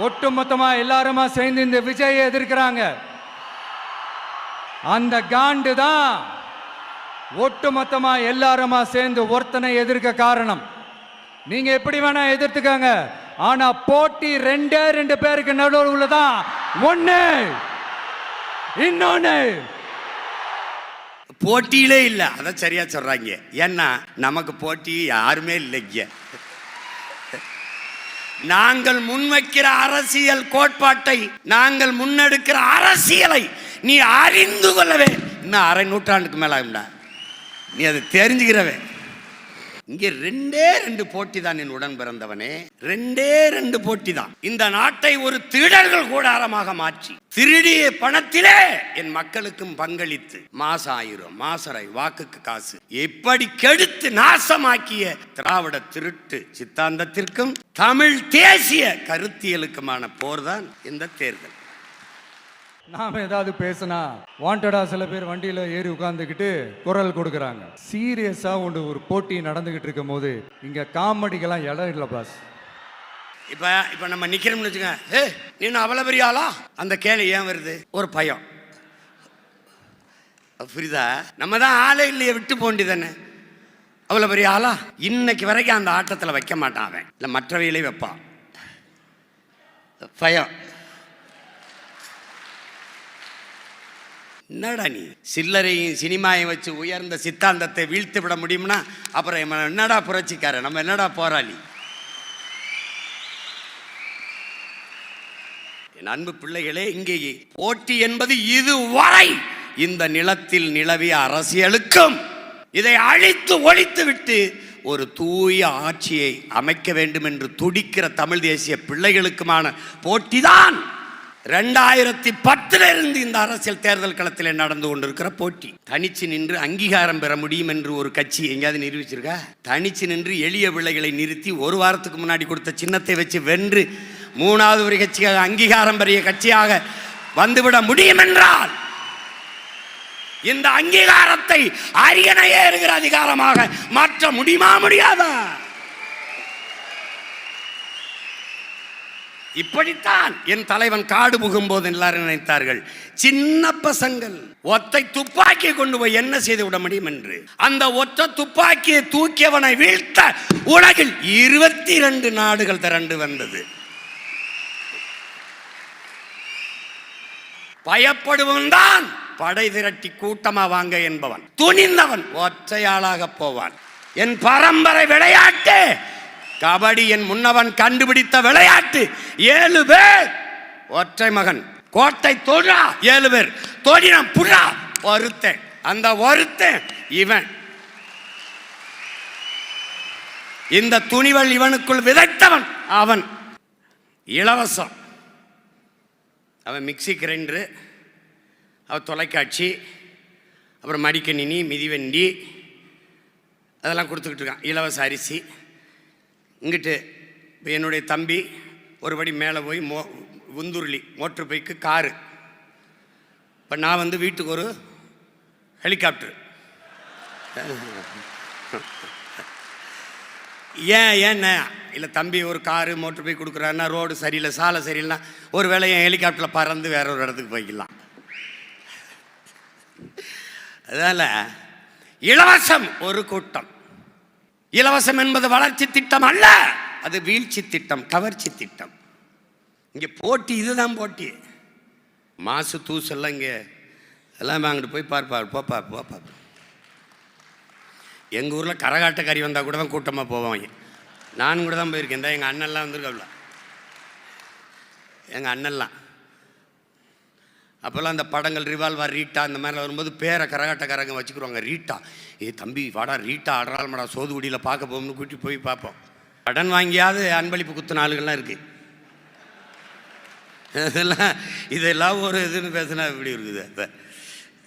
ஒட்டுமொத்தமா எல்லாருமா சேர்ந்து இந்த விஜயை எதிர்க்கிறாங்க. அந்த காண்டு தான் ஒட்டுமொத்தமா எல்லாருமா சேர்ந்து ஒருத்தனை எதிர்க்க காரணம். நீங்க எப்படி வேணா எதிர்த்துக்காங்க, ஆனா போட்டி ரெண்டு பேருக்கு நடுவுல தான். ஒண்ணு இன்னொன்னு போட்டியிலே இல்ல. அதான் சரியா சொல்றாங்க. ஏன்னா நமக்கு போட்டி யாருமே இல்லைங்க. நாங்கள் முன்வைக்கிற அரசியல் கோட்பாட்டை, நாங்கள் முன்னெடுக்கிற அரசியலை நீ அறிந்து கொள்ளவே இன்னும் அரை நூற்றாண்டுக்கு மேல ஆகும்டா. நீ அதை தெரிஞ்சுக்கிறவே. இங்க ரெண்டு போட்டி தான் என் உடன் பிறந்தவனே. ரெண்டு போட்டி தான் இந்த நாட்டை ஒரு திருடர்கள் கூடாரமாக மாற்றி திருடிய பணத்திலே என் மக்களுக்கும் பங்களித்து மாசம் 1000 மாசரை வாக்குக்கு காசு எப்படி கெடுத்து நாசமாக்கிய திராவிட திருட்டு சித்தாந்தத்திற்கும் தமிழ் தேசிய கருத்தியலுக்குமான போர்தான் இந்த தேர்தல். நாம ஏதாவது பேசினா வாண்டடா சில பேர் வண்டியில ஏறி உட்கார்ந்துக்கிட்டு குரல் கொடுக்கறாங்க. சீரியஸா ஒரு போட்டி நடந்துகிட்டு இருக்கும் போது இங்க காமெடிக்கெல்லாம் இடம் இல்லை பாஸ். இப்ப நம்ம நிக்கிறோம்னு வச்சுக்க, நீ அவ்வளவு பெரிய ஆளா? அந்த கேள்வி ஏன் வருது? ஒரு பயம். புரியுதா? நம்ம தான் ஆளே இல்லையே, விட்டு போண்டி தானே. அவ்வளவு பெரிய ஆளா? இன்னைக்கு வரைக்கும் அந்த ஆட்டத்தில் வைக்க மாட்டான் அவன், இல்லை மற்றவையிலே வைப்பான். பயம். என்னடா நீ சில்லறையும் சினிமாவையும் வச்சு உயர்ந்த சித்தாந்தத்தை வீழ்த்து விட முடியும்னா அப்புறம் என்னடா புரட்சிக்காரன், நம்ம என்னடா போராளி? என் அன்பு பிள்ளைகளே, இங்கே போட்டி என்பது இதுவரை இந்த நிலத்தில் நிலவிய அரசியலுக்கும் இதை அழித்து ஒழித்து விட்டு ஒரு தூய ஆட்சியை அமைக்க வேண்டும் என்று துடிக்கிற தமிழ் தேசிய பிள்ளைகளுக்குமான போட்டிதான் 2010 இருந்து இந்த அரசியல் தேர்தல் களத்தில் நடந்து கொண்டிருக்கிற போட்டி. தனிச்சு நின்று அங்கீகாரம் பெற முடியும் என்று ஒரு கட்சி எங்கேயாவது நிரூபிச்சிருக்கா? தனிச்சு நின்று எளிய பிள்ளைகளை நிறுத்தி ஒரு வாரத்துக்கு முன்னாடி கொடுத்த சின்னத்தை வச்சு வென்று 3வது ஒரு கட்சியாக அங்கீகாரம் பெரிய கட்சியாக வந்துவிட முடியும் என்றால் இந்த அங்கீகாரத்தை அரியணை ஏறுகிற அதிகாரமாக மாற்ற முடியுமா, முடியாதா? இப்படித்தான் என் தலைவன் காடு புகும்போது எல்லாரும் நினைத்தார்கள், சின்ன பசங்கள் ஒத்தை துப்பாக்கியை கொண்டு போய் என்ன செய்து விட முடியும் என்று. அந்த ஒற்றை துப்பாக்கியை தூக்கியவனை வீழ்த்த உலகில் 22 நாடுகள் திரண்டு வந்தது. பயப்படுவன் தான் படை திரட்டி கூட்டமா வாங்க என்பவன். துணிந்தவன் ஒற்றையாளாக போவான். என் பரம்பரை விளையாட்டு கபடி. என் முன்னவன் கண்டுபிடித்த விளையாட்டு 7 பேர் ஒற்றை மகன் கோட்டை தொழா 7 பேர் தொழினம் புறா ஒருத்தன். அந்த ஒருத்தன் இவன். இந்த துணிவல் இவனுக்குள் விதைத்தவன் அவன். இலவசம். அவன் மிக்சி கிரைண்டரு, அவன் தொலைக்காட்சி, அப்புறம் மடிக்கணினி, மிதிவண்டி அதெல்லாம் கொடுத்துக்கிட்டு இருக்கான். இலவச அரிசி. இங்கிட்டு இப்போ என்னுடைய தம்பி ஒருபடி மேலே போய் உந்துருளி மோட்ரு பைக்கு காரு. இப்போ நான் வீட்டுக்கு ஒரு ஹெலிகாப்டர். ஏன்னா இல்லை தம்பி ஒரு காரு மோட்ரு பைக் கொடுக்குறாருன்னா ரோடு சரியில்லை, சாலை சரியில்லைனா ஒரு வேளை என் ஹெலிகாப்டரில் பறந்து வேற ஒரு இடத்துக்கு போய்க்கலாம். அதனால் இலவசம் ஒரு கூட்டம். இலவசம் என்பது வளர்ச்சி திட்டம் அல்ல, அது வீழ்ச்சி திட்டம், கவர்ச்சி திட்டம். இங்கே போட்டி இதுதான் போட்டி. மாசு தூசெல்லாம் இங்கே எல்லாம் அங்கிட்டு போய் பார்ப்பார். போப்பா. எங்கள் ஊரில் கரகாட்ட கறி வந்தால் கூட தான் கூட்டமாக போவாங்க. நானும் கூட தான் போயிருக்கேன். தான் எங்கள் அண்ணன்லாம் வந்திருக்கல. எங்கள் அண்ணன்லாம் அப்போல்லாம் அந்த படங்கள் ரிவால்வர் ரீட்டா அந்த மாதிரிலாம் வரும்போது பேரை கரகாட்டக்காரங்க வச்சுக்கிடுவாங்க. ரீட்டா, தம்பி வாடா ரீட்டா ஆடுறாள் மாடா சோதுகுடியில் பார்க்க போகணும்னு கூட்டி போய் பார்ப்போம். கடன் வாங்கியாவது அன்பளிப்பு குத்துன ஆளுகள்லாம் இருக்குது. இதெல்லாம் ஒரு இதுன்னு பேசினா இப்படி இருக்குது. இப்போ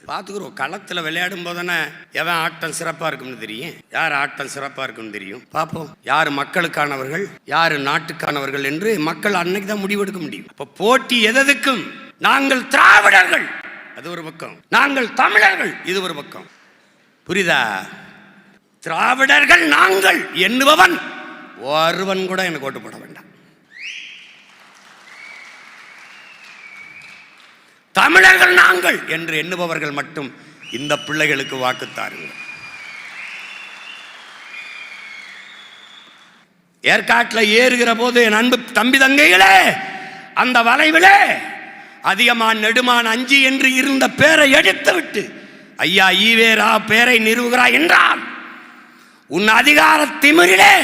பார்த்துக்குறோம். களத்தில் விளையாடும் போதுதானே எவன் ஆட்டம் சிறப்பாக இருக்கும்னு தெரியும், யார் ஆட்டம் சிறப்பாக இருக்குன்னு தெரியும். பார்ப்போம் யார் மக்களுக்கானவர்கள், யார் நாட்டுக்கானவர்கள் என்று மக்கள் அன்னைக்கு தான் முடிவெடுக்க முடியும். இப்போ போட்டி எதற்கும் நாங்கள் திராவிடர்கள் அது ஒரு பக்கம், நாங்கள் தமிழர்கள் இது ஒரு பக்கம். புரியுதா? திராவிடர்கள் நாங்கள் எண்ணுபவன் ஒருவன் கூட எனக்கு ஓட்டு போட வேண்டாம். தமிழர்கள் நாங்கள் என்று எண்ணுபவர்கள் மட்டும் இந்த பிள்ளைகளுக்கு வாக்குத்தாருங்கள். ஏற்காட்டில் ஏறுகிற போது என் அன்பு தம்பி தங்கைகளே, அந்த வளைவிலே அதிகமான் நெடுமான் அஞ்சி என்று இருந்த பேரை எடுத்து விட்டு ஐயா ஈவேரா பேரை நிறுவுகிறாய் என்றால் உன் அதிகார திமிரிலே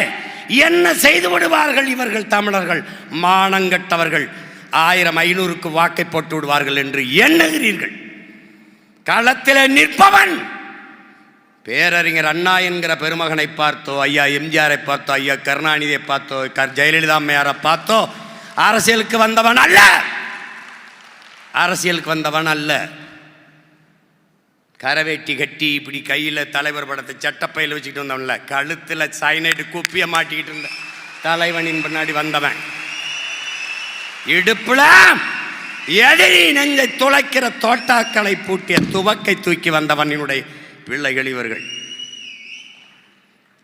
என்ன செய்து விடுவார்கள் இவர்கள் தமிழர்கள்? மானங்கட்டவர்கள் 1000-500க்கு வாக்கை போட்டு விடுவார்கள் என்று எண்ணுகிறீர்கள். களத்தில் நிற்பவன் பேரறிஞர் அண்ணா என்கிற பெருமகனை பார்த்தோ, ஐயா எம்ஜிஆரை பார்த்தோ, ஐயா கருணாநிதியை பார்த்தோ, ஜெயலலிதா அம்மையாரை பார்த்தோ அரசியலுக்கு வந்தவன் அல்ல. அரசியலுக்கு வந்தவன் அல்ல. கரவேட்டி கட்டி இப்படி கையில் தலைவர் படத்தை சட்டப்பையில் வச்சுக்கிட்டு வந்தவன்ல, கழுத்தில் சைனைடு குப்பிய மாட்டிக்கிட்டு இருந்த தலைவனின் பின்னாடி வந்தவன். இடுப்புல எதிரி நெஞ்சை துளைக்கிற தோட்டாக்களை பூட்டிய துவக்கை தூக்கி வந்தவனுடைய பிள்ளைகள் இவர்கள்.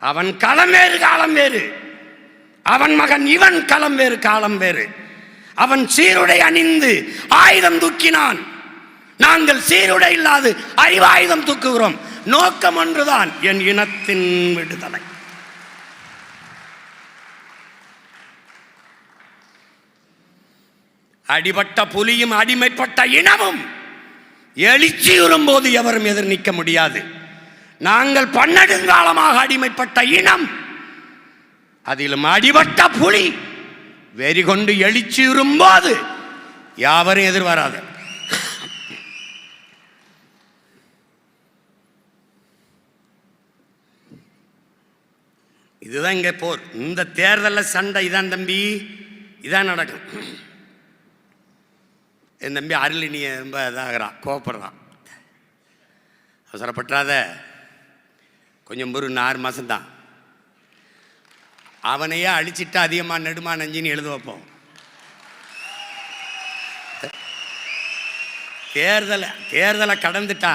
அவன் களம் வேறு காலம் வேறு, அவன் மகன் இவன் களம் வேறு காலம் வேறு. அவன் சீருடை அணிந்து ஆயுதம் தூக்கினான், நாங்கள் சீருடை இல்லாது அறிவாயுதம் தூக்குகிறோம். நோக்கம் ஒன்றுதான், என் இனத்தின் விடுதலை. அடிபட்ட புலியும் அடிமைப்பட்ட இனமும் எழுச்சியுறும் போது எவரும் எதிர் நிற்க முடியாது. நாங்கள் பன்னெடுங்காலமாக அடிமைப்பட்ட இனம், அதிலும் அடிபட்ட புலி வெறி கொண்டு எழுச்சியுறும் போது யாவரும் எதிர் வராது. இதுதான் இங்கே போர். இந்த தேர்தலில் சண்டை இதான் தம்பி, இதான் நடக்கும். என் தம்பி அருளினிய ரொம்ப இதாகிறான், கோபப்படுறான். அவசரப்பட்டாத, கொஞ்சம் ஒரு 6 மாதம்தான். அவனையே அழிச்சிட்டு அதிகமாக நெடுமா நஞ்சின்னு எழுத வைப்போம். தேர்தலை கடந்துட்டா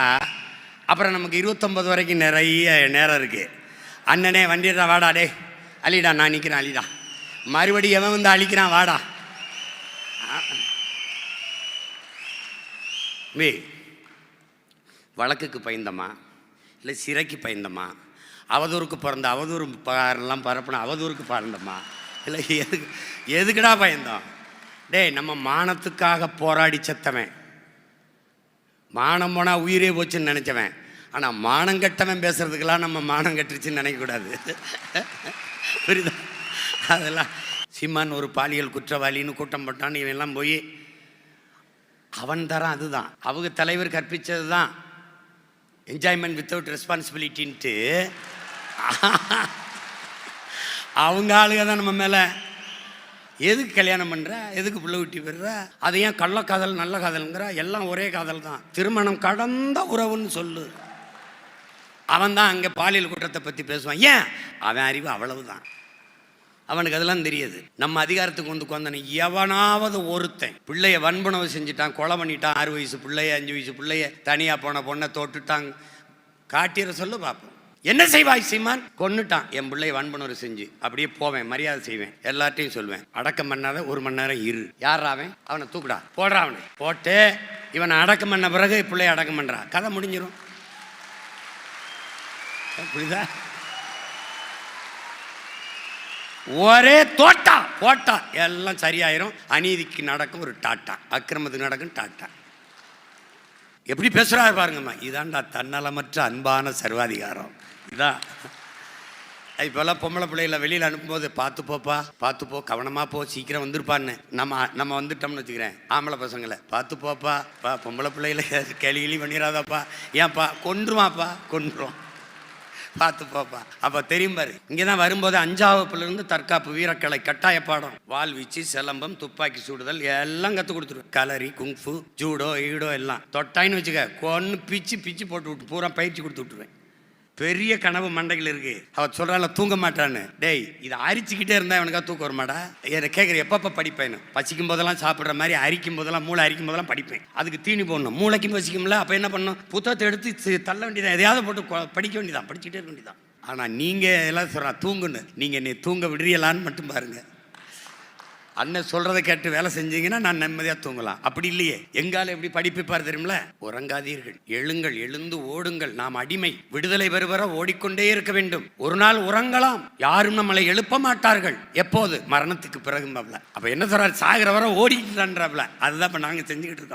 அப்புறம் நமக்கு 29 வரைக்கும் நிறைய நேரம் இருக்கு. அண்ணனே வண்டிடுறா, வாடா, டே அழிடா, நான் நிற்கிறேன், அழிடா. மறுபடியும் எவன் வந்து அழிக்கிறான், வாடா. வழக்குக்கு பயந்தமா இல்லை சிறைக்கு பயந்தமா, அவதூறுக்கு பிறந்த அவதூறு எல்லாம் பரப்பின அவதூறுக்கு பறந்தமா, இல்லை எதுக்குடா பயந்தோம்? டேய், நம்ம மானத்துக்காக போராடி செத்தவன், மானம் போனால் உயிரே போச்சுன்னு நினச்சவன். ஆனால் மானம் கட்டவன் பேசுறதுக்கெல்லாம் நம்ம மானம் கட்டுருச்சுன்னு நினைக்கக்கூடாது. புரியுதா? அதெல்லாம் சீமான் ஒரு பாலியல் குற்றவாளின்னு கூட்டம் போட்டான்னு இவெல்லாம் போய் அவன் தரான். அதுதான் அவங்க தலைவர் கற்பித்தது தான், என்ஜாய்மெண்ட் வித்தவுட் ரெஸ்பான்சிபிலிட்டின்ட்டு. அவங்க ஆளுங்க தான் நம்ம மேலே எதுக்கு கல்யாணம் பண்ணுற, எதுக்கு பிள்ளை ஊட்டி பெறுற, அது ஏன் கள்ள காதல் நல்ல காதல்ங்கிற, எல்லாம் ஒரே காதல் தான், திருமணம் கடந்த உறவுன்னு சொல்லு. அவன் தான் அங்கே பாலியல் குற்றத்தை பற்றி பேசுவான். ஏன்? அவன் அறிவு அவ்வளவுதான், அவனுக்கு அதெல்லாம் தெரியாது. நம்ம அதிகாரத்துக்கு வந்து கொண்டான எவனாவது ஒருத்தன் பிள்ளைய வன்புணவு செஞ்சுட்டான், கொலை பண்ணிட்டான், 6 வயசு பிள்ளைய 5 வயசு பிள்ளைய தனியாக போன பொண்ணை தோட்டுட்டான், காட்டிற சொல்லு பார்ப்போம். என்ன செய்வாய் சீமான்? கொன்னுட்டான், என் பிள்ளைய வன்புணர்வு செஞ்சு. அப்படியே போவேன், மரியாதை செய்வேன், எல்லார்ட்டையும் சொல்வேன், அடக்கம் பண்ணாத 1 மணி நேரம் இரு. யாராவன்? அவனை தூக்குடா, போடுறா. அவனை போட்டு இவனை அடக்கம் பண்ண பிறகு பிள்ளைய அடக்கம் பண்ணுறா, கதை முடிஞ்சிடும். புரியுதா? ஒரே தோட்டா போட்டா எல்லாம் சரியாயிரும். அநீதிக்கு நடக்கும் ஒரு டாட்டா, அக்கிரமத்துக்கு நடக்கும் டாட்டா. எப்படி பேசுறாரு பாருங்கம்மா. இதான்டா தன்னலமற்ற அன்பான சர்வாதிகாரம். இதான் இப்போல்லாம் பொம்பளை பிள்ளைகளை வெளியில் அனுப்பும்போது பார்த்து போப்பா, பார்த்து போ, கவனமாக போ, சீக்கிரம் வந்துருப்பான்னு. நம்ம வந்துட்டோம்னு வச்சுக்கிறேன், ஆம்பளை பசங்களை பார்த்து போப்பா, பொம்பளை பிள்ளைகளை கேலி பண்ணிடாதாப்பா, ஏன்ப்பா கொன்றுவாப்பா, கொன்றுவோம், பார்த்து போப்பா. அப்போ தெரியும் பாரு. இங்கே தான் வரும்போது 5ஆம் வகுப்புலேருந்து தற்காப்பு வீரக்கலை கட்டாய பாடம், வால் வீச்சு, சிலம்பம், துப்பாக்கி சுடுதல் எல்லாம் கற்றுக் கொடுத்துருவேன். கலரி, குங்ஃபு, ஜூடோ, ஈடோ எல்லாம் தொட்டாயின்னு வச்சுக்க, கொன்று பிச்சு போட்டு விட்டு பூரா பயிற்சி கொடுத்து விட்டுருவேன். பெரிய கனவு மண்டைகள் இருக்கு. அவ சொல்றாள் தூங்க மாட்டான்னு. டேய், இதை அரிச்சுக்கிட்டே இருந்தா அவனுக்கா தூக்க வருமாடா? என்னை கேட்குற எப்பப்போ படிப்பேன்னு. பசிக்கும் போதெல்லாம் சாப்பிட்ற மாதிரி, அரிக்கும் போதெல்லாம், மூளை அரிக்கும் போதெல்லாம் படிப்பேன். அதுக்கு தீனி போடணும், மூளைக்கும் பசிக்கும்ல. அப்போ என்ன பண்ணணும்? புத்தகத்தை எடுத்து தள்ள வேண்டியதான், எதையாவது போட்டு படிக்க வேண்டியதான், படிச்சுக்கிட்டே இருக்க வேண்டியதான். ஆனால் நீங்கள் எல்லாம் சொல்கிறா தூங்குன்னு, நீங்கள் என்னை தூங்க விடுறீங்களான்னு மட்டும் பாருங்க. அண்ணன் சொல்றதை கேட்டு வேலை செஞ்சீங்கன்னா நான் நிம்மதியா தூங்கலாம். அப்படி இல்லையே, எங்கால எப்படி படிப்பிப்பார் தெரியுமில? உறங்காதீர்கள், எழுங்கள், எழுந்து ஓடுங்கள், நாம் அடிமை, விடுதலை பெறுவர ஓடிக்கொண்டே இருக்க வேண்டும். ஒரு நாள் உறங்கலாம், யாரும் நம்மளை எழுப்ப மாட்டார்கள். எப்போது? மரணத்துக்கு பிறகு. அப்ப என்ன சொல்றாரு? சாகிற வர ஓடிட்டுறான்றாப்ல. அதுதான் இப்ப நாங்க செஞ்சுக்கிட்டு இருக்கோம்.